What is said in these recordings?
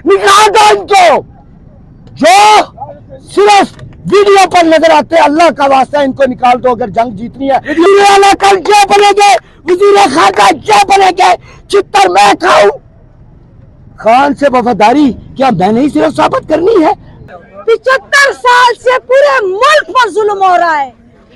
निकाल दो इनको, जो सिर्फ वीडियो पर नजर आते हैं। अल्लाह का वास्ता इनको निकाल दो अगर जंग जीतनी है। वजीर आला कल क्या बनेंगे, वजीर खाका क्या बनेंगे, चित्तर मैं खाऊं। खान से वफादारी क्या मैंने ही सिर्फ साबित करनी है? 75 साल से पूरे मुल्क पर जुल्म हो रहा है,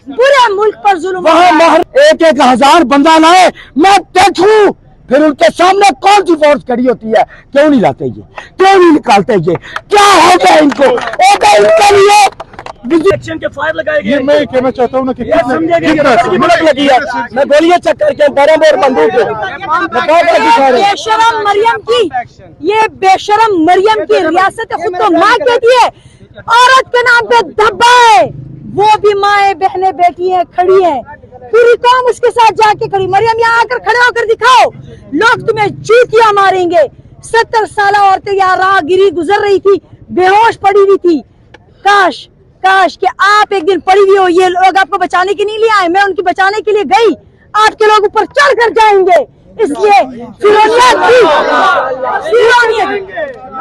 पूरे मुल्क पर जुल्म हो रहा है। एक एक हजार बंदा लाए, मैं देखूं फिर उनके सामने कौन सी फोर्स खड़ी होती है। क्यों नहीं लाते ये, क्यों नहीं निकालते ये, क्या हो गया इनको? इनके लिए एक्शन के फायर लगाए गए। ये मैं कहना चाहता हूँ ना कि लगी है, मैं गोलियां चेक करके बम और बंदूक बेशरम मरियम की, ये बेशरम मरियम की रियासत खुद तो माँ कहती है, औरत के नाम पे धब्बा है। वो भी माँ बहनें बेटी हैं, खड़ी हैं, पूरी कौम उसके साथ जाके खड़ी। मरियम यहाँ आकर खड़े होकर दिखाओ, लोग तुम्हें जूतियां मारेंगे। 70 साल औरतें यहाँ राहगीरी गुजर रही थी, बेहोश पड़ी हुई थी। काश काश कि आप एक दिन पड़ी हुई हो, ये लोग आपको बचाने के नहीं लिए आए, मैं उनकी बचाने के लिए गई। आपके लोग ऊपर चढ़ कर जाएंगे, इसलिए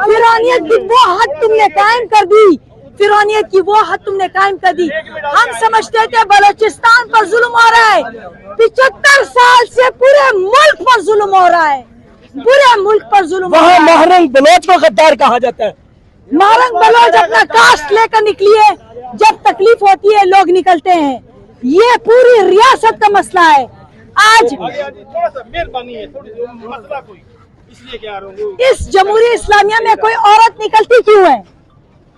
फिरौनियत की वो हद तुमने कायम कर दी, फिरौनियत की वो हद तुमने कायम कर दी। हम समझते थे बलोचिस्तान पर जुल्म हो रहा है, 75 साल से पूरे मुल्क पर जुल्म हो रहा है, पूरे मुल्क पर जुल्म। वहाँ महरंग बलोच को गद्दार कहा जाता है। महरंग बलोच अपना कास्ट लेकर निकलिए, जब तकलीफ होती है लोग निकलते हैं। ये पूरी रियासत का मसला है। आज थोड़ा सा मेहरबानी है, मसला कोई इसलिए क्या इस जमहूरी इस्लामिया में कोई औरत निकलती क्यों है?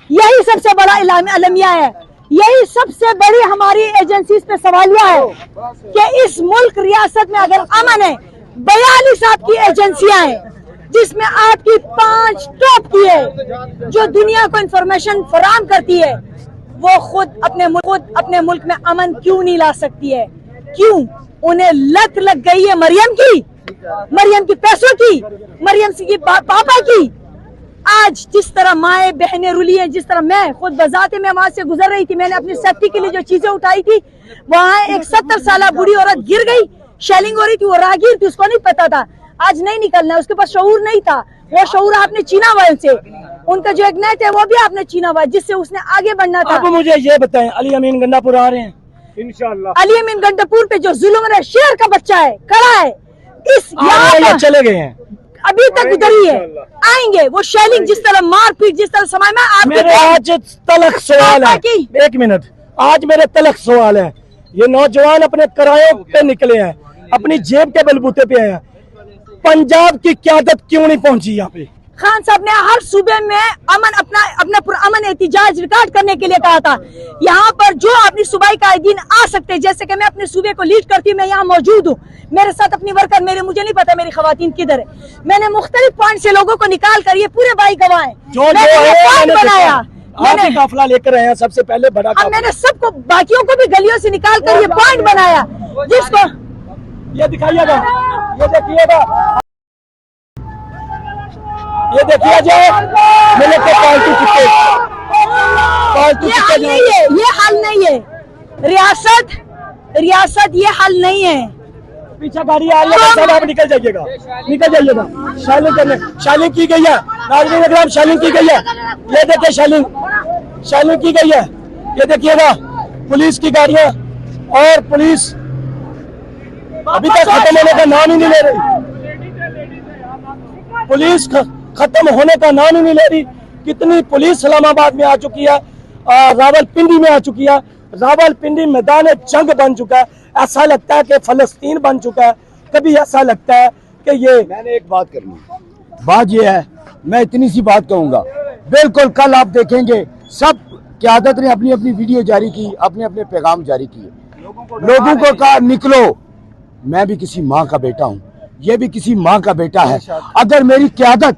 यही सबसे बड़ा अलमिया है, यही सबसे बड़ी हमारी एजेंसी पे सवालिया है कि इस मुल्क रियासत में अगर अमन है, 42 आपकी एजेंसियां हैं जिसमें आपकी 5 टॉप की है जो दुनिया को इंफॉर्मेशन फराहम करती है, वो खुद अपने मुल्क में अमन क्यों नहीं ला सकती है? क्यों? उन्हें लत लग गई है मरियम की पैसों की, मरियम की पापा की। आज जिस तरह माए बहनें रुली हैं, जिस तरह मैं खुद बजाते में वहां से गुजर रही थी, मैंने अपनी सेफ्टी के लिए जो चीजें उठाई थी, वहां एक 70 साल बुढ़ी औरत गिर गई, शेलिंग हो रही थी, वो राहगीर थी, उसको नहीं पता था आज नहीं निकलना, उसके पास शऊर नहीं था। वो शऊर आपने छीना हुआ उनसे, उनका जो एक नेट है वो भी आपने छीना हुआ, जिससे उसने आगे बढ़ना था। अब मुझे ये बताएं, अली अमीन गंडापुर आ रहे हैं इंशाअल्लाह। अली अमीन गंडापुर पे जो जुल्म है, शेर का बच्चा है, खड़ा है, इस यहाँ चले गए हैं, अभी तक उधर ही है, आएंगे। वो शेलिंग जिस तरह मारपीट, जिस तरह समय में मेरे आज तलख सवाल है, एक मिनट, आज मेरे तलख सवाल है। ये नौजवान अपने किरायों पे निकले हैं, अपनी जेब के बलबूते पे हैं, पंजाब की क़यादत क्यों नहीं पहुंची यहाँ पे? खान साहब ने हर सूबे में अपना पुरअमन एहतिजाज रिकॉर्ड करने के लिए कहा था। यहाँ पर जो अपनी सूबाई कायदीन आ सकते, जैसे कि मैं अपने सूबे को लीड करती हूँ, मैं यहाँ मौजूद हूँ, मेरे साथ अपनी वर्कर, मुझे नहीं पता मेरी खवातीन किधर है। मैंने मुख्तलिफ पॉइंट से लोगों को निकाल कर, ये पूरे भाई गवाह हैं, मैंने बनाया, मैंने काफिला लेकर आए हैं सबसे पहले बड़ा। अब मैंने सबको, बाकियों को भी गलियों से निकाल कर ये पॉइंट बनाया, जिसको ये दिखाइएगा, ये देखिएगा, ये देखिए जो मिले के पालतू कुत्ते ये हल नहीं है। रियासत ये हल नहीं है। पीछे गाड़ी आ रही है, आप निकल जाइएगा। शाइलिंग की गई है, नाज़रीन इकराम, शाइलिंग की गई है। ये देखिए शाइलिंग की गई है, ये देखिएगा पुलिस की गाड़ियां, और पुलिस अभी तक खत्म होने का नाम ही नहीं ले रही। पुलिस खत्म होने का नाम ही नहीं ले रही। कितनी पुलिस इस्लामाबाद में आ चुकी है, रावलपिंडी में आ चुकी है। रावलपिंडी मैदान जंग बन चुका है, ऐसा लगता है कि फलस्तीन बन चुका है। कभी ऐसा लगता है कि ये, मैंने एक बात करनी, बात ये है, मैं इतनी सी बात कहूंगा, बिल्कुल कल आप देखेंगे सब क़यादत ने अपनी अपनी वीडियो जारी की, अपने अपने पैगाम जारी किए, लोगों को कहा निकलो। मैं भी किसी माँ का बेटा हूँ, ये भी किसी माँ का बेटा है। अगर मेरी क़यादत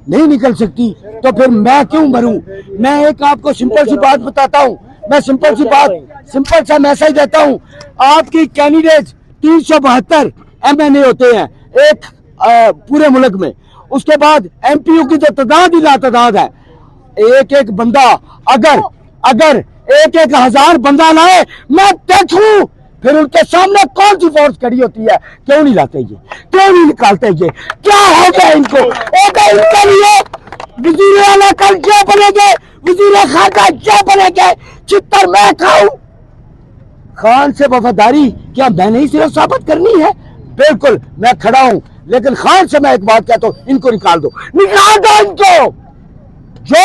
नहीं निकल सकती तो फिर मैं क्यों मरूं? मैं एक आपको सिंपल सी बात बताता हूं, मैं सिंपल सा मैसेज देता हूं। आपकी कैंडिडेट 372 MNA होते हैं एक पूरे मुल्क में, उसके बाद MPU की तो तादाद ही लातादाद है। एक एक बंदा अगर एक एक हजार बंदा लाए, मैं देखूं फिर उनके सामने कौन सी फोर्स खड़ी होती है। क्यों नहीं लाते ये, क्यों नहीं निकालते ये, क्या हो गया इनको? इनके लिए वजीर आला कल जो बनेंगे, वजीर खारजा जो बनेंगे, चित्तर मैं खाऊं। खान से वफादारी क्या मैंने ही सिर्फ साबित करनी है? बिल्कुल मैं खड़ा हूं, लेकिन खान से मैं एक बात कहता हूं, इनको निकाल दो इनको, जो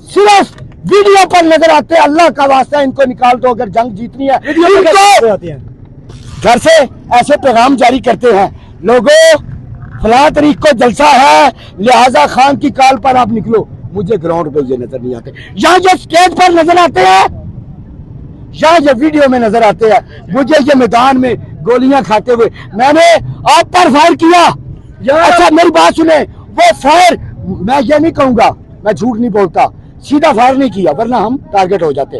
सिर्फ वीडियो पर नजर आते हैं। अल्लाह का वास्ता इनको निकाल दो। अगर जंग जीतनी है इनको घर से ऐसे पैगाम जारी करते हैं, लोगों फलां तारीख को जलसा है, लिहाजा खान की कॉल पर आप निकलो। मुझे ग्राउंड पे ये नजर नहीं आते, यहाँ ये स्टेज पर नजर आते हैं, यहाँ ये वीडियो में नजर आते हैं, मुझे ये मैदान में गोलियां खाते हुए। मैंने आप पर फायर किया, अच्छा मेरी बात सुने, वो फायर मैं ये नहीं कहूंगा, मैं झूठ नहीं बोलता, सीधा फायर नहीं किया वरना हम टारगेट हो जाते।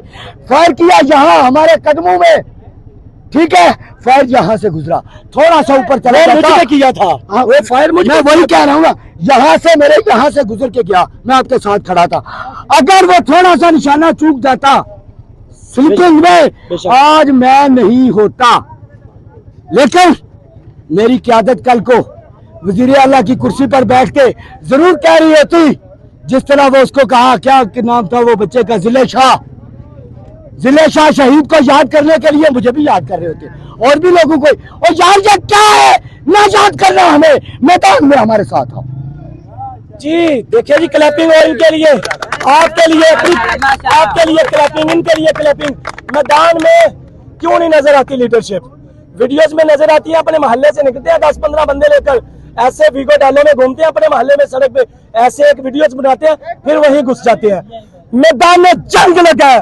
फायर किया यहाँ हमारे कदमों में, ठीक है, फायर यहाँ से गुजरा, थोड़ा सा ऊपर चला जाता किया था। हाँ, वो फायर मैं वही कह रहा हूँ ना, यहाँ से मेरे यहाँ से गुजर के गया, मैं आपके साथ खड़ा था। अगर वो थोड़ा सा निशाना चूक जाता स्लिपिंग में, आज मैं नहीं होता। लेकिन मेरी क़यादत कल को वज़ीर आला की कुर्सी पर बैठ के जरूर कह रही होती, जिस तरह वो उसको कहा, क्या नाम था वो बच्चे का, जिले शाह शहीद को याद करने के लिए मुझे भी याद कर रहे होते, और भी लोगों को। और यार ये क्या है, ना याद करना हमें, मैदान में हमारे साथ आओ। जी देखिए जी, क्लैपिंग और इनके लिए, आपके लिए, आपके लिए क्लैपिंग, इनके लिए क्लैपिंग। मैदान में क्यों नहीं नजर आती लीडरशिप? वीडियोस में नजर आती है, अपने मोहल्ले से निकलते हैं 10-15 बंदे लेकर, ऐसे वीगो डालों में घूमते हैं, अपने मोहल्ले में सड़क पे ऐसे एक वीडियोस बनाते हैं, फिर वहीं घुस जाते हैं। मैदान में जंग लगा है,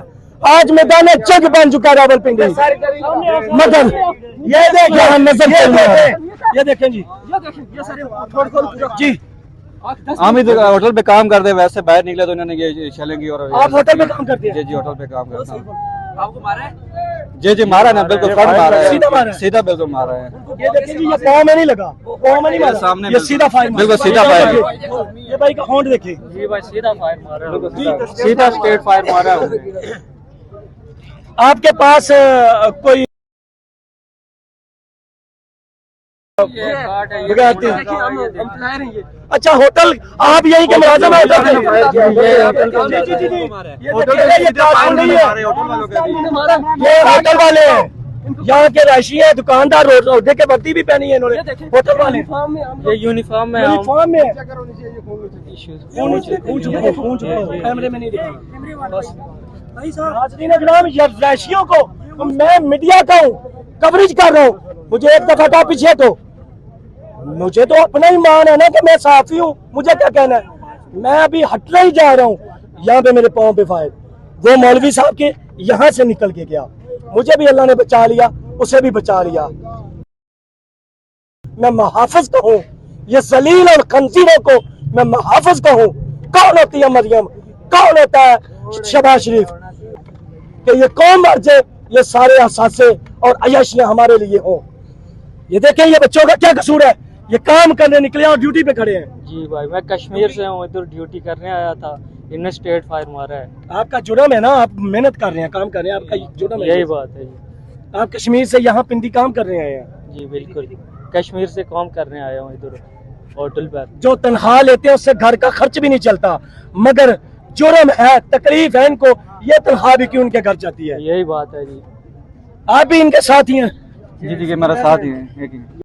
आज मैदान में जंग बन चुका है रावलपिंडी। मगर ये देखिए नजर, ये देखें जी, जी हम इधर होटल पे काम करते हैं, वैसे बाहर निकले तो इन्होंने ये चलेंगी। और आप होटल में काम करते हैं? जी जी, होटल पे काम करता हूँ। आपको मारा है? जी जी मारा ना, बिल्कुल फट मारा है, सीधा बिल्कुल मारा है। ये देखिए जी, ये पाँव में नहीं लगा, पाँव में नहीं मारा, सामने ये सीधा फायर, बिल्कुल सीधा फायर। ये भाई का होंठ देखिए जी भाई, सीधा फायर मारा है, सीधा स्ट्रेट फायर मारा है। आपके पास कोई अच्छा होटल, आप यही के मुलाजिम हैं होटल ये होटल वाले हैं, यहाँ के रहायशी हैं, दुकानदार, रोडे के वर्दी भी पहनी है इन्होंने, होटल वाले ये यूनिफॉर्म में यूनिफॉर्म में कैमरे में नहीं दिखा। नाज़रीन इकराम, रहायशियों को मैं मीडिया का हूँ, कवरेज कर रहा हूँ, मुझे एक दफा का पीछे तो मुझे तो अपना ही मान है ना कि मैं साफी हूँ, मुझे क्या कहना है। मैं अभी हटने ही जा रहा हूँ, यहाँ पे मेरे पाँव पे फायर, वो मौलवी साहब के यहाँ से निकल के गया, मुझे भी अल्लाह ने बचा लिया, उसे भी बचा लिया। मैं मुहाफिज कहूँ ये जलील और खंजीरों को, मैं मुहाफिज कहूँ। कौन होती है मरियम, कौन होता है शहबाज शरीफ, कि ये कौम मर जाए, ये सारे अहसासे और अयश ने हमारे लिए हो। ये देखें, ये बच्चों का क्या कसूर है, ये काम करने निकले और ड्यूटी पे खड़े हैं। जी भाई, मैं कश्मीर से हूँ, इधर ड्यूटी करने आया था, इन्हें स्ट्रेट फायर मारा है। आपका जुर्म है ना, आप मेहनत कर रहे हैं, काम कर रहे हैं, आपका जुर्म है। यही बात है जी। आप कश्मीर से यहाँ पिंडी काम कर रहे हैं? जी बिल्कुल, कश्मीर से काम करने आया हूँ इधर होटल पर। जो तनख्वाह लेते हैं उससे घर का खर्च भी नहीं चलता, मगर जुर्म है, तकलीफ है इनको, ये तनख्वाह भी क्यों उनके घर जाती है? यही बात है जी। आप भी इनके साथ ही हैं? जी जी, मेरा साथ ही है।